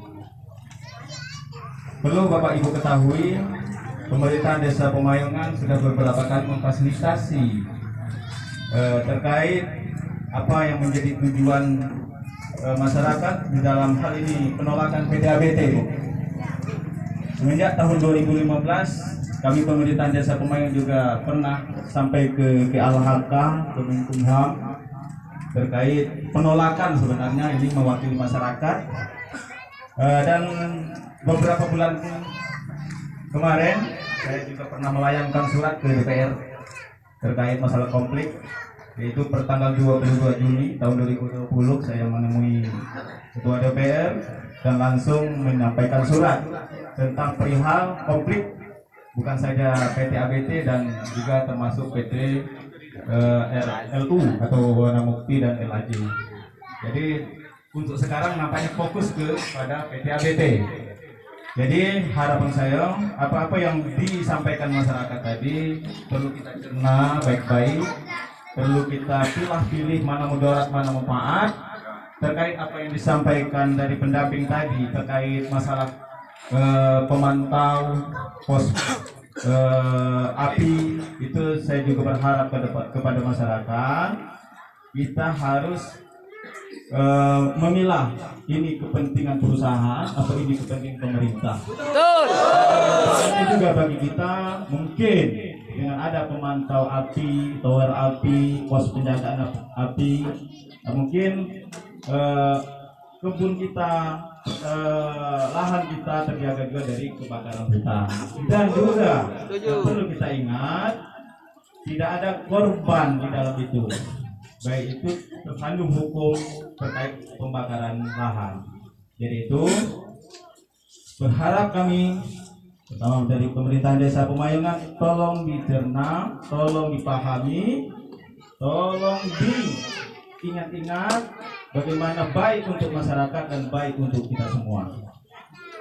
Perlu Bapak Ibu ketahui, pemerintahan Desa Pemayungan sudah beberapa kali memfasilitasi terkait apa yang menjadi tujuan masyarakat di dalam hal ini penolakan PT-ABT. Semenjak tahun 2015 kami pemerintahan Desa Pemayungan juga pernah sampai ke LHK, ke Menkumham terkait penolakan sebenarnya ini mewakili masyarakat, dan beberapa bulan kemarin saya juga pernah melayangkan surat ke DPR terkait masalah konflik, yaitu pertanggal 22 Juni tahun 2020 saya menemui Ketua DPR dan langsung menyampaikan surat tentang perihal konflik bukan saja PT-ABT dan juga termasuk PT LU atau Wana Mukti dan LAJ. Jadi untuk sekarang nampaknya fokus kepada PT-ABT. Jadi harapan saya, apa-apa yang disampaikan masyarakat tadi perlu kita cerna baik-baik, perlu kita pilih mana mudarat mana manfaat terkait apa yang disampaikan dari pendamping tadi terkait masalah pemantau pos api. Itu saya juga berharap kepada masyarakat kita harus memilah ini kepentingan perusahaan atau ini kepentingan pemerintah. Betul. Ini juga bagi kita mungkin dengan ada pemantau api, tower api, pos penjagaan api, mungkin kebun kita, lahan kita terjaga juga dari kebakaran hutan. Dan juga yang perlu kita ingat, tidak ada korban di dalam itu, baik itu terkandung hukum terkait pembakaran lahan. Jadi itu berharap kami pertama dari pemerintahan Desa Pemayungan tolong dicerna, tolong dipahami, tolong diingat-ingat bagaimana baik untuk masyarakat dan baik untuk kita semua.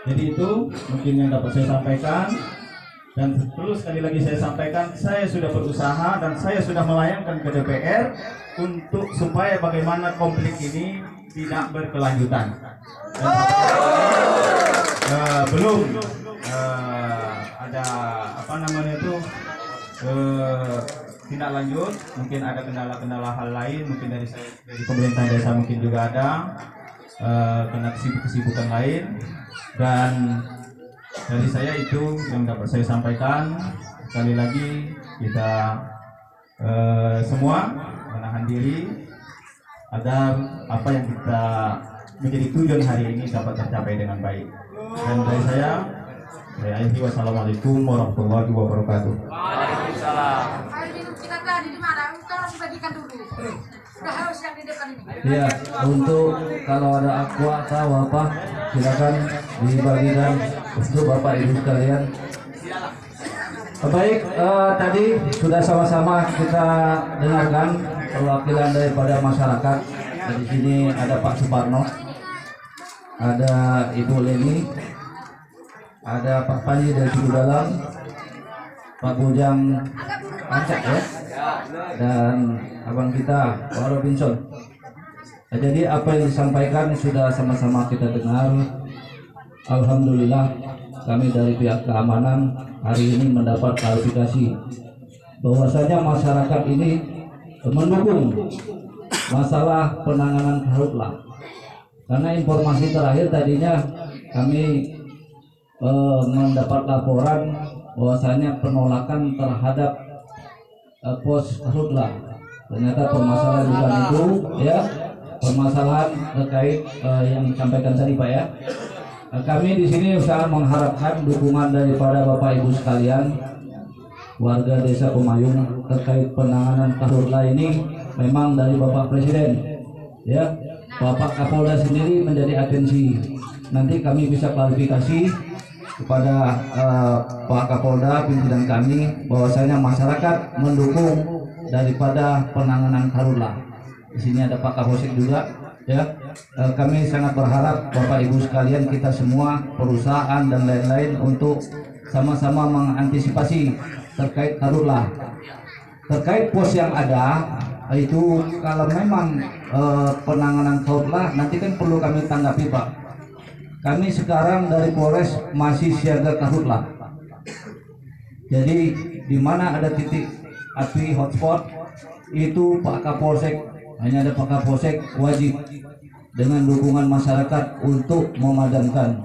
Jadi itu mungkin yang dapat saya sampaikan. Dan terus sekali lagi saya sampaikan, saya sudah berusaha dan saya sudah melayangkan ke DPR untuk supaya bagaimana konflik ini tidak berkelanjutan. Dan belum ada apa namanya itu tindak lanjut, mungkin ada kendala-kendala hal lain, mungkin dari pemerintah desa mungkin juga ada kena kesibukan lain. Dan dari saya itu yang dapat saya sampaikan. Sekali lagi kita semua menahan diri agar apa yang kita menjadi tujuan hari ini dapat tercapai dengan baik. Dan dari saya akhiri, wassalamualaikum warahmatullahi wabarakatuh. Air minum kita tadi di mana? Tolong dibagikan dulu. Sudah haus yang di depan ini. Ya, untuk kalau ada aqua atau apa, silakan dibagikan untuk Bapak Ibu sekalian. Baik, tadi sudah sama-sama kita dengarkan perwakilan daripada masyarakat. Di sini ada Pak Suparno, ada Ibu Leni, ada Pak Panji dari Cibudalam, Pak Bujang Ancak ya, dan abang kita Pak Robinson. Nah, jadi apa yang disampaikan sudah sama-sama kita dengar. Alhamdulillah kami dari pihak keamanan hari ini mendapat klarifikasi bahwasanya masyarakat ini mendukung masalah penanganan karhutlah. Karena informasi terakhir tadinya kami mendapat laporan bahwasanya penolakan terhadap pos karhutlah. Ternyata permasalahan bukan itu ya, permasalahan terkait yang disampaikan tadi Pak ya. Kami di sini sangat mengharapkan dukungan daripada Bapak Ibu sekalian, warga Desa Pemayung terkait penanganan karhutlah ini. Memang dari Bapak Presiden, ya, Bapak Kapolda sendiri menjadi atensi. Nanti kami bisa klarifikasi kepada Pak Kapolda pimpinan kami bahwasanya masyarakat mendukung daripada penanganan karhutlah. Di sini ada Pak Kapolsek juga, ya. Kami sangat berharap Bapak Ibu sekalian, kita semua perusahaan dan lain-lain untuk sama-sama mengantisipasi terkait karhutlah. Terkait pos yang ada itu, kalau memang penanganan karhutlah nanti kan perlu kami tanggapi Pak. Kami sekarang dari Polres masih siaga karhutlah. Jadi di mana ada titik api hotspot itu Pak Kapolsek, hanya ada Pak Kapolsek wajib dengan dukungan masyarakat untuk memadamkan.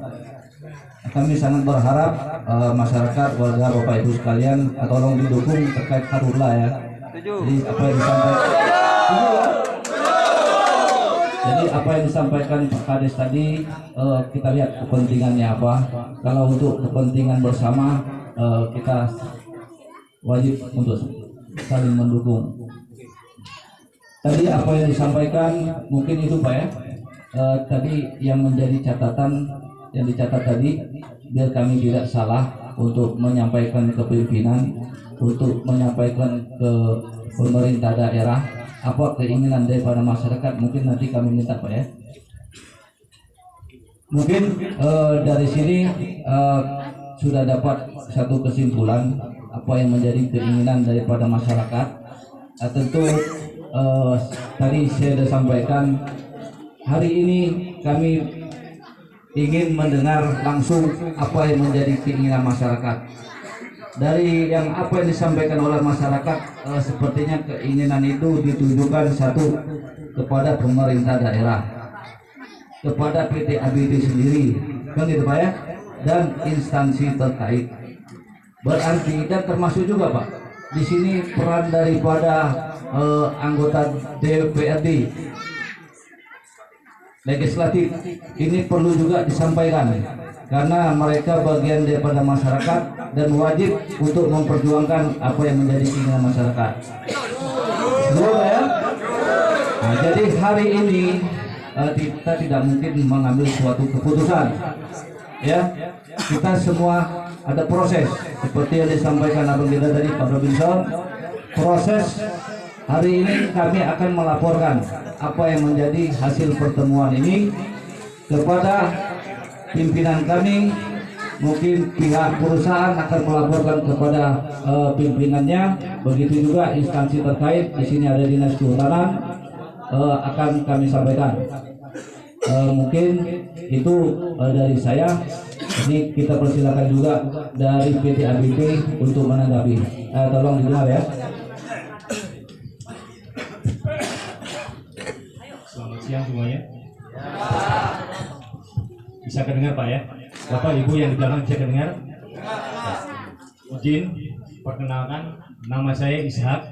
Kami sangat berharap masyarakat, warga Bapak Ibu sekalian tolong didukung terkait karhutlah ya. Jadi apa yang disampaikan Pak Kades tadi, kita lihat kepentingannya apa. Kalau untuk kepentingan bersama, kita wajib untuk saling mendukung. Tadi apa yang disampaikan mungkin itu Pak ya. Tadi yang menjadi catatan yang dicatat tadi, biar kami tidak salah untuk menyampaikan ke pimpinan, untuk menyampaikan ke pemerintah daerah apa keinginan daripada masyarakat. Mungkin nanti kami minta Pak ya. Mungkin dari sini sudah dapat satu kesimpulan apa yang menjadi keinginan daripada masyarakat. Tentu tadi saya sudah sampaikan, hari ini kami ingin mendengar langsung apa yang menjadi keinginan masyarakat. Dari yang apa yang disampaikan oleh masyarakat, sepertinya keinginan itu ditujukan satu kepada pemerintah daerah, kepada PT ABT sendiri, kan gitu Pak ya, dan instansi terkait. Berarti dan termasuk juga Pak, di sini peran daripada anggota DPRD legislatif ini perlu juga disampaikan, karena mereka bagian daripada masyarakat dan wajib untuk memperjuangkan apa yang menjadi keinginan masyarakat. Betul ya? Nah, jadi hari ini kita tidak mungkin mengambil suatu keputusan, ya. Kita semua ada proses seperti yang disampaikan abang kita tadi Pak Robinson. Proses hari ini kami akan melaporkan apa yang menjadi hasil pertemuan ini kepada pimpinan kami. Mungkin pihak perusahaan akan melaporkan kepada pimpinannya, begitu juga instansi terkait. Di sini ada Dinas Kehutanan, akan kami sampaikan. Mungkin itu dari saya. Ini kita persilakan juga dari PT ABT untuk menanggapi. Tolong didengar ya. Selamat siang semuanya. Bisa kedengar Pak ya? Bapak Ibu yang di belakang bisa dengar? Izin perkenalkan, nama saya Ishak.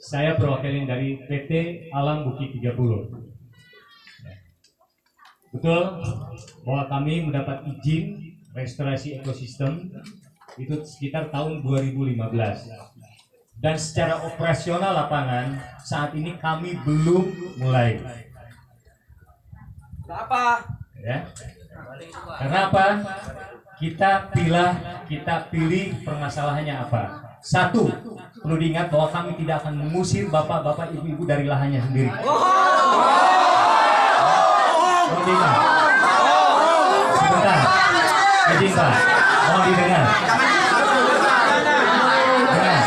Saya perwakilan dari PT Alam Bukit 30. Betul bahwa kami mendapat izin restorasi ekosistem itu sekitar tahun 2015. Dan secara operasional lapangan saat ini kami belum mulai. Apa? Ya. Karena apa? Kita pilih permasalahannya apa. Satu, perlu diingat bahwa kami tidak akan mengusir bapak-bapak, ibu-ibu dari lahannya sendiri. Perlu diingat. Sebentar, izin Pak, mohon didengar. Dengar.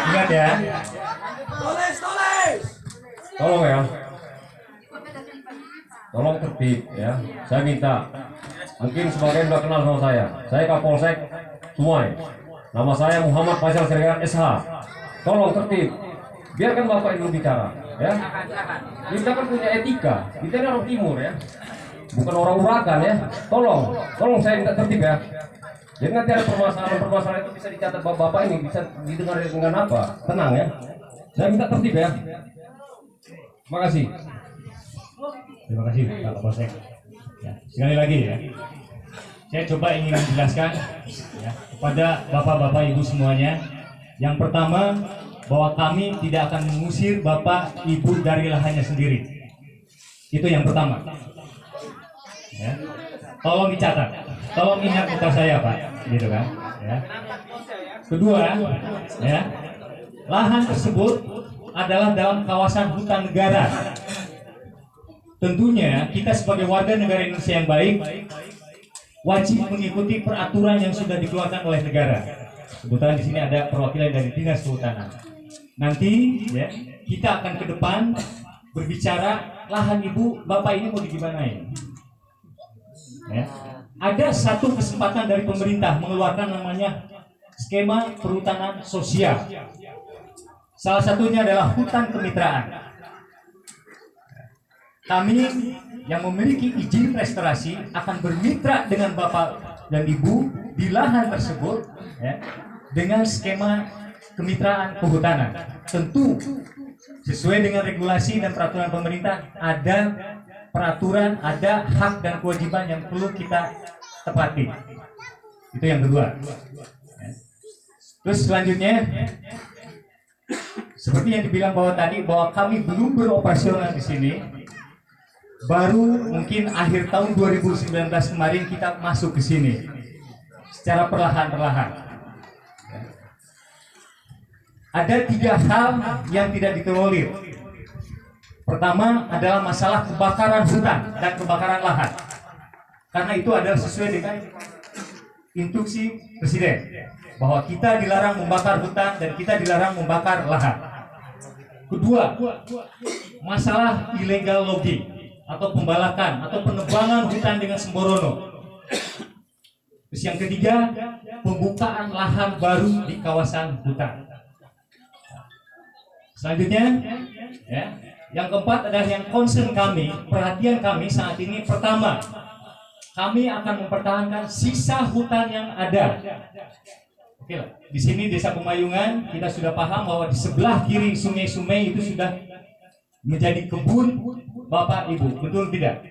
Ingat ya. Tolong ya. Tolong tertib ya. Saya minta. Mungkin sebagian sudah kenal sama saya. Saya Kapolsek Sumai. Nama saya Muhammad Faisal Siregar SH. Tolong tertib. Biarkan Bapak Ibu bicara ya. Kita kan punya etika. Kita ini orang timur ya. Bukan orang Uragan ya. Tolong saya minta tertib ya. Jadi nanti ada permasalahan itu bisa dicatat bapak ini, bisa didengar dengan apa? Tenang ya. Saya minta tertib ya. Terima kasih. Terima kasih Pak Kapolsek. Ya, sekali lagi ya. Saya coba ingin menjelaskan ya, kepada bapak-bapak ibu semuanya. Yang pertama, bahwa kami tidak akan mengusir bapak ibu dari lahannya sendiri. Itu yang pertama. Ya. Tolong dicatat, tolong ingat kata saya Pak, gitu kan? Ya. Kedua, ya, lahan tersebut adalah dalam kawasan hutan negara. Tentunya kita sebagai warga negara Indonesia yang baik wajib mengikuti peraturan yang sudah dikeluarkan oleh negara. Kebetulan di sini ada perwakilan dari Dinas Kehutanan. Nanti, ya, kita akan ke depan berbicara lahan ibu bapak ini mau digimanain. Ya. Ada satu kesempatan dari pemerintah mengeluarkan namanya skema perhutanan sosial. Salah satunya adalah hutan kemitraan. Kami yang memiliki izin restorasi akan bermitra dengan bapak dan ibu di lahan tersebut ya, dengan skema kemitraan kehutanan. Tentu sesuai dengan regulasi dan peraturan pemerintah, ada peraturan, ada hak dan kewajiban yang perlu kita tepati. Itu yang kedua. Terus selanjutnya, seperti yang dibilang bahwa tadi, bahwa kami belum beroperasional di sini. Baru mungkin akhir tahun 2019 kemarin kita masuk ke sini secara perlahan-perlahan. Ada 3 hal yang tidak ditolerir. Pertama adalah masalah kebakaran hutan dan kebakaran lahan. Karena itu adalah sesuai dengan instruksi Presiden bahwa kita dilarang membakar hutan dan kita dilarang membakar lahan. Kedua, masalah illegal logging atau pembalakan atau penebangan hutan dengan sembrono. Terus yang ketiga, pembukaan lahan baru di kawasan hutan. Selanjutnya, ya, yang keempat adalah yang concern kami, perhatian kami saat ini. Pertama, kami akan mempertahankan sisa hutan yang ada. Oke lah, di sini Desa Pemayungan kita sudah paham bahwa di sebelah kiri sungai-sungai itu sudah menjadi kebun Bapak Ibu, betul tidak?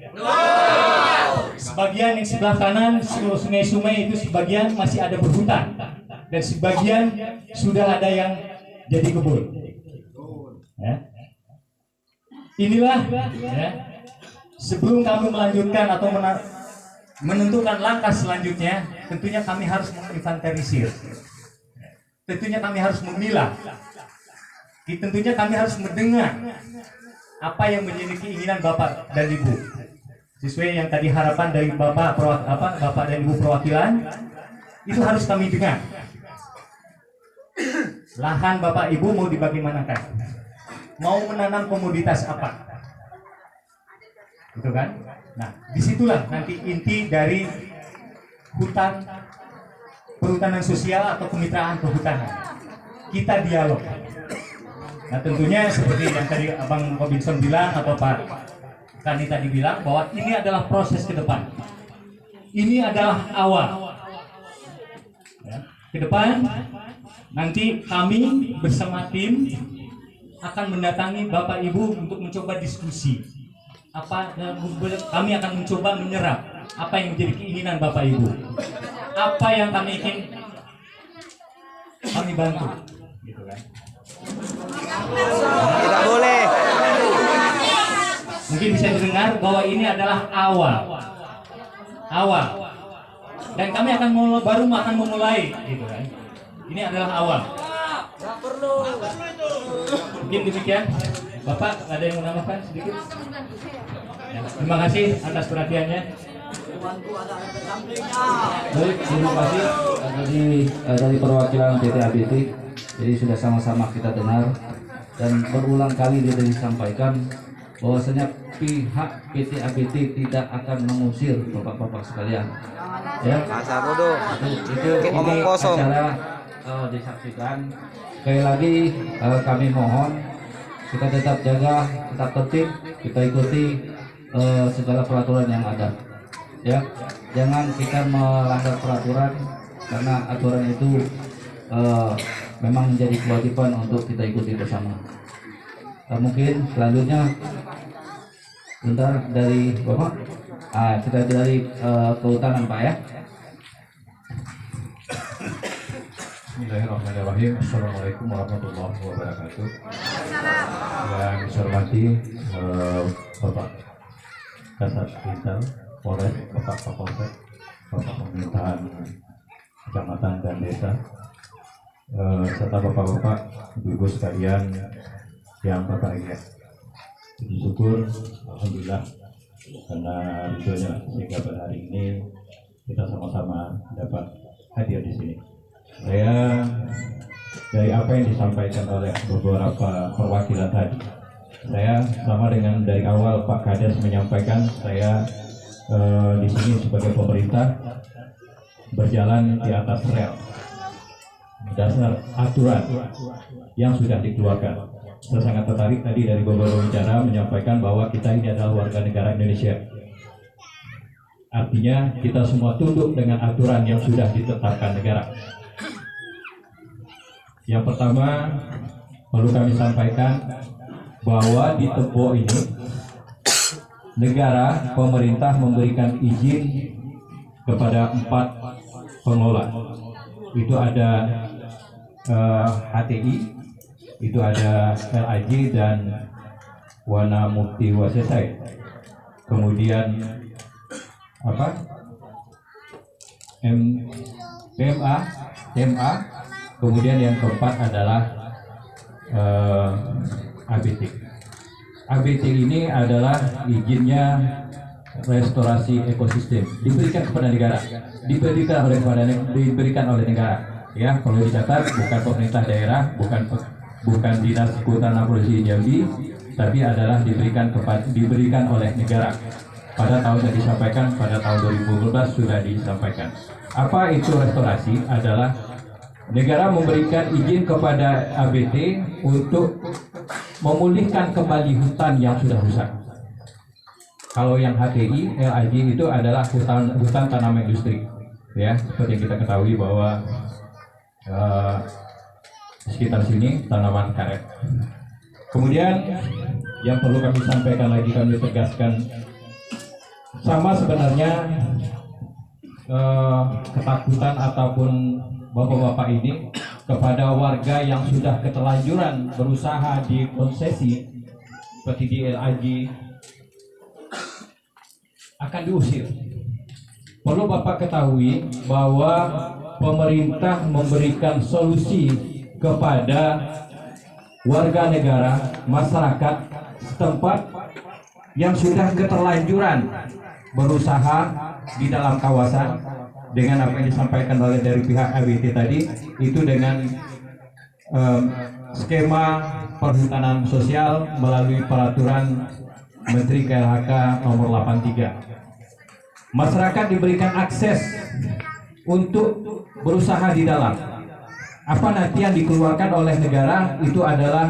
Sebagian yang sebelah kanan sungai-sungai itu sebagian masih ada berhutan dan sebagian sudah ada yang jadi kebun. Ya. Inilah ya, sebelum kami melanjutkan atau menentukan langkah selanjutnya, tentunya kami harus menginventarisir. Tentunya kami harus memilah. Tentunya kami harus mendengar apa yang menjadi keinginan Bapak dan Ibu. Sesuai yang tadi harapan dari Bapak dan Ibu perwakilan, itu harus kami dengar. Lahan Bapak Ibu mau dibagaimanakan? Mau menanam komoditas apa? Gitu kan? Nah, disitulah nanti inti dari hutan perhutanan sosial atau kemitraan kehutanan. Kita dialog. Nah tentunya seperti yang tadi Abang Robinson bilang atau Pak Kani tadi bilang bahwa ini adalah proses ke depan. Ini adalah awal. Ya, ke depan nanti kami bersama tim akan mendatangi Bapak Ibu untuk mencoba diskusi. Kami akan mencoba menyerap apa yang menjadi keinginan Bapak Ibu. Apa yang kami ingin kami bantu, gitu kan? Tidak boleh. Mungkin bisa didengar bahwa ini adalah awal. Dan kami akan baru akan memulai, gitu kan? Ini adalah awal. Mungkin demikian. Bapak ada yang menambahkan sedikit? Ya, terima kasih atas perhatiannya. Baik, terima kasih dari perwakilan PT ABT. Jadi sudah sama-sama kita dengar dan berulang kali dia disampaikan bahwasanya pihak PT ABT tidak akan mengusir bapak-bapak sekalian. Ya, itu Ngomong kosong. acara disaksikan. Sekali lagi kami mohon kita tetap jaga, tetap tertib, kita ikuti segala peraturan yang ada. Ya, jangan kita melanggar peraturan karena aturan itu memang menjadi kewajiban untuk kita ikuti bersama. Mungkin selanjutnya bentar dari Bapak, kita dari kehutanan Pak ya. Bismillahirrahmanirrahim. Assalamualaikum warahmatullahi wabarakatuh. Yang saya hormati Bapak Kasat Intel, Polres, Bapak Kapolsek, Bapak Pemerintahan Kecamatan dan Desa, serta Bapak-bapak, Ibu-ibu sekalian yang berbahagia. Puji syukur, alhamdulillah, karena ridhonya sehingga pada hari ini kita sama-sama dapat hadir di sini. Saya dari apa yang disampaikan oleh beberapa perwakilan tadi, saya sama dengan dari awal Pak Kades menyampaikan, saya di sini sebagai pemerintah berjalan di atas rel dasar aturan yang sudah dikeluarkan. Saya sangat tertarik tadi dari beberapa bicara menyampaikan bahwa kita ini adalah warga negara Indonesia. Artinya kita semua tunduk dengan aturan yang sudah ditetapkan negara. Yang pertama perlu kami sampaikan bahwa di Tempo ini negara, pemerintah memberikan izin kepada 4 pengelola. Itu ada HTI, itu ada LAJ dan Wana Mukti Wasesai. Kemudian TMA. Kemudian yang keempat adalah ABT. ABT ini adalah izinnya restorasi ekosistem diberikan kepada negara, diberikan oleh negara. Ya, kalau dicatat bukan pemerintah daerah, bukan dinas kehutanan provinsi Jambi, tapi adalah diberikan oleh negara. Pada tahun yang disampaikan pada tahun 2012 sudah disampaikan. Apa itu restorasi? Adalah negara memberikan izin kepada ABT untuk memulihkan kembali hutan yang sudah rusak. Kalau yang HTI, LAJ itu adalah hutan tanaman industri. Ya, seperti yang kita ketahui bahwa sekitar sini tanaman karet. Kemudian yang perlu kami sampaikan lagi, kami tegaskan, sama sebenarnya ketakutan ataupun bapak-bapak ini kepada warga yang sudah keterlanjuran berusaha di konsesi seperti di LAJ akan diusir. Perlu Bapak ketahui bahwa pemerintah memberikan solusi kepada warga negara, masyarakat setempat yang sudah keterlanjuran berusaha di dalam kawasan dengan apa yang disampaikan oleh dari pihak ABT tadi, itu dengan skema perhutanan sosial melalui peraturan Menteri KLHK nomor 83. Masyarakat diberikan akses untuk berusaha di dalam. Apa nanti yang dikeluarkan oleh negara itu adalah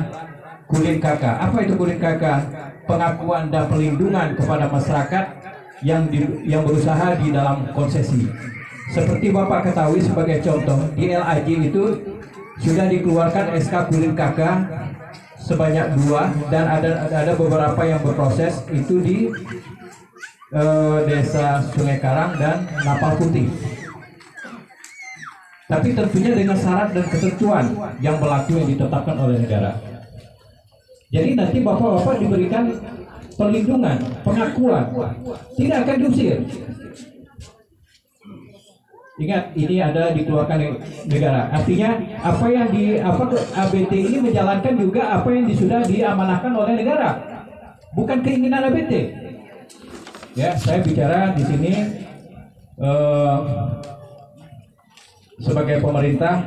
Kulin KK. Apa itu Kulin KK? Pengakuan dan perlindungan kepada masyarakat yang berusaha di dalam konsesi. Seperti Bapak ketahui sebagai contoh, di LAJ itu sudah dikeluarkan SK Kulin KK sebanyak 2 dan ada beberapa yang berproses itu di Desa Sungai Karang dan Napal Putih. Tapi tentunya dengan syarat dan ketentuan yang berlaku yang ditetapkan oleh negara. Jadi nanti bapak-bapak diberikan perlindungan, pengakuan, tidak akan diusir. Ingat, ini ada dikeluarkan negara. Artinya apa yang ABT ini menjalankan juga apa yang sudah diamanahkan oleh negara, bukan keinginan ABT. Ya, saya bicara di sini sebagai pemerintah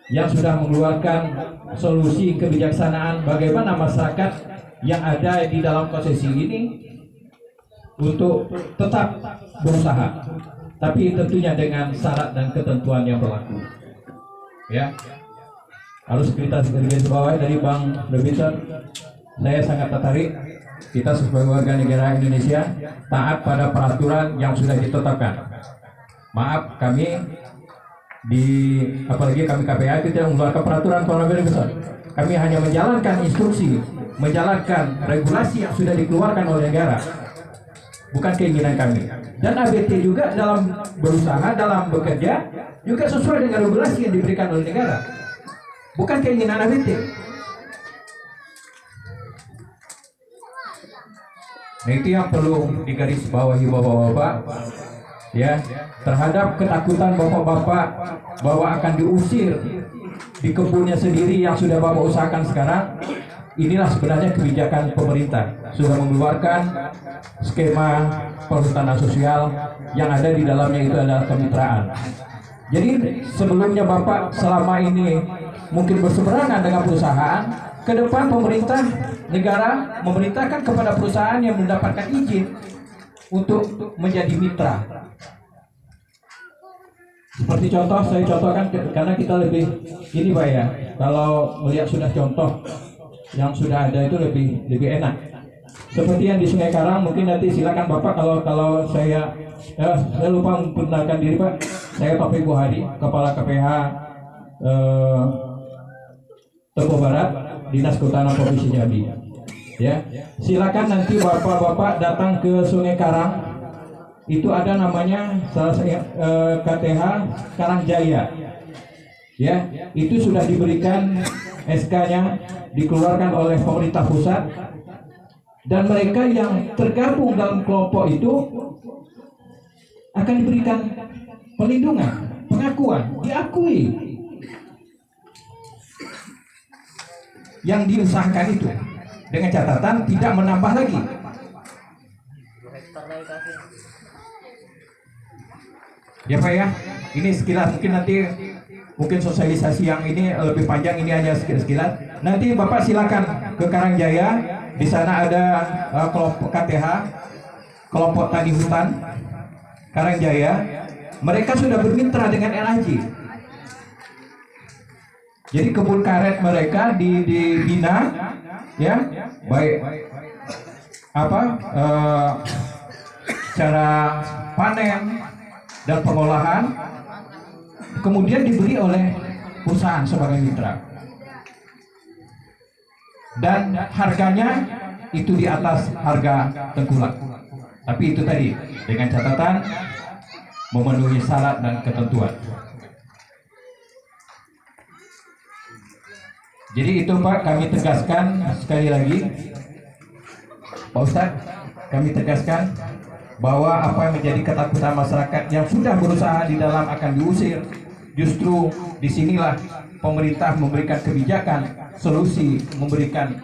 yang sudah mengeluarkan solusi kebijaksanaan bagaimana masyarakat yang ada di dalam konsesi ini untuk tetap berusaha, tapi tentunya dengan syarat dan ketentuan yang berlaku. Ya, harus kita garis bawahi dari Bang Robinson. Saya sangat tertarik kita sebagai warga negara Indonesia taat pada peraturan yang sudah ditetapkan. Maaf, kami apalagi kami KPA itu tidak mengeluarkan peraturan Tuan Robinson. Kami hanya menjalankan instruksi, menjalankan regulasi yang sudah dikeluarkan oleh negara, bukan keinginan kami. Dan ABT juga dalam berusaha, dalam bekerja juga sesuai dengan regulasi yang diberikan oleh negara, bukan keinginan ABT. Nah, itu yang perlu digarisbawahi bapak-bapak, ya, terhadap ketakutan bapak-bapak bahwa akan diusir di kebunnya sendiri yang sudah bapak usahakan sekarang. Inilah sebenarnya kebijakan pemerintah, sudah mengeluarkan skema perhutanan sosial yang ada di dalamnya itu adalah kemitraan. Jadi sebelumnya bapak selama ini mungkin berseberangan dengan perusahaan, ke depan pemerintah negara memerintahkan kepada perusahaan yang mendapatkan izin untuk menjadi mitra. Seperti contoh, saya contohkan karena kita lebih ini Pak ya, kalau melihat sudah contoh yang sudah ada itu lebih enak. Seperti yang di Sungai Karang, mungkin nanti silakan Bapak kalau saya lupa memperkenalkan diri Pak. Saya Taufik Buhari, Kepala KPH Tebo Barat, Dinas Kehutanan Provinsi Jambi. Ya, silakan nanti bapak-bapak datang ke Sungai Karang, itu ada namanya salah satu KTH Karangjaya. Ya, itu sudah diberikan SK-nya, dikeluarkan oleh pemerintah pusat, dan mereka yang tergabung dalam kelompok itu akan diberikan perlindungan, pengakuan, diakui yang diusahakan itu, dengan catatan tidak menambah lagi. Ya Pak ya, ini sekilas, mungkin nanti sosialisasi yang ini lebih panjang, ini hanya sekilas. Nanti Bapak silakan ke Karangjaya, di sana ada kelompok KTH, kelompok tani hutan Karangjaya. Mereka sudah bermitra dengan LAJ. Jadi kebun karet mereka dibina, ya, baik cara panen dan pengolahan, kemudian dibeli oleh perusahaan sebagai mitra, dan harganya itu di atas harga tengkulak. Tapi itu tadi dengan catatan memenuhi syarat dan ketentuan. Jadi itu Pak, kami tegaskan sekali lagi, Pak Ustadz, kami tegaskan bahwa apa yang menjadi ketakutan masyarakat yang sudah berusaha di dalam akan diusir, justru disinilah pemerintah memberikan kebijakan, solusi, memberikan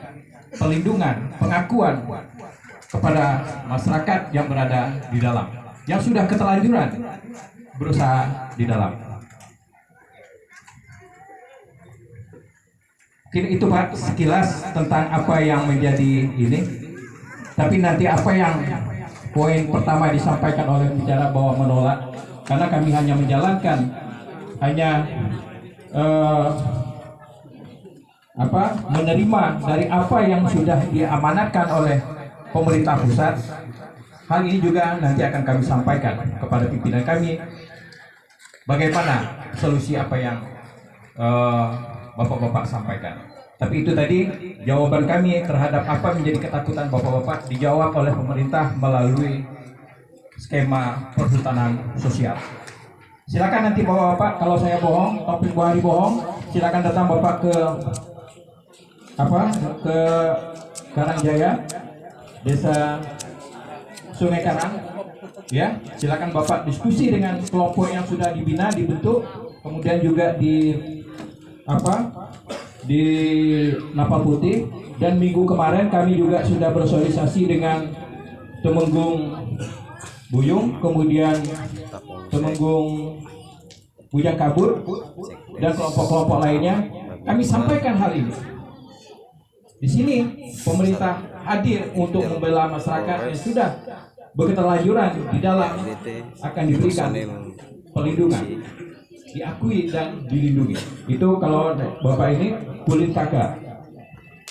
perlindungan, pengakuan kepada masyarakat yang berada di dalam, yang sudah keterlanjuran berusaha di dalam. Mungkin itu Pak sekilas tentang apa yang menjadi ini. Tapi nanti apa yang poin pertama disampaikan oleh bicara bahwa menolak, karena kami hanya menjalankan, menerima dari apa yang sudah diamanatkan oleh pemerintah pusat. Hal ini juga nanti akan kami sampaikan kepada pimpinan kami, bagaimana solusi apa yang Bapak-Bapak sampaikan. Tapi itu tadi jawaban kami terhadap apa menjadi ketakutan Bapak-Bapak dijawab oleh pemerintah melalui skema perhutanan sosial. Silakan nanti Bapak-Bapak, kalau saya bohong, topik Bu Hari bohong, silakan datang Bapak ke Karangjaya, Desa Sungai Karang, ya. Silakan Bapak diskusi dengan kelompok yang sudah dibina, dibentuk, kemudian juga di Napal Putih. Dan minggu kemarin kami juga sudah bersosialisasi dengan Temenggung Buyung, kemudian Temenggung Bujang Kabur, dan kelompok-kelompok lainnya. Kami sampaikan hal ini. Di sini pemerintah hadir untuk membela masyarakat yang sudah berketerlanjuran di dalam, akan diberikan perlindungan, diakui dan dilindungi. Itu kalau Bapak ini kulit kakak.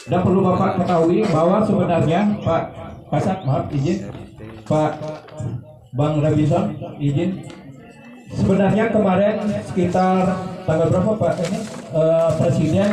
Dan perlu Bapak ketahui bahwa sebenarnya Pak Kasat, maaf izin, Pak Bang Robinson izin, sebenarnya kemarin sekitar tanggal berapa Pak ini Presiden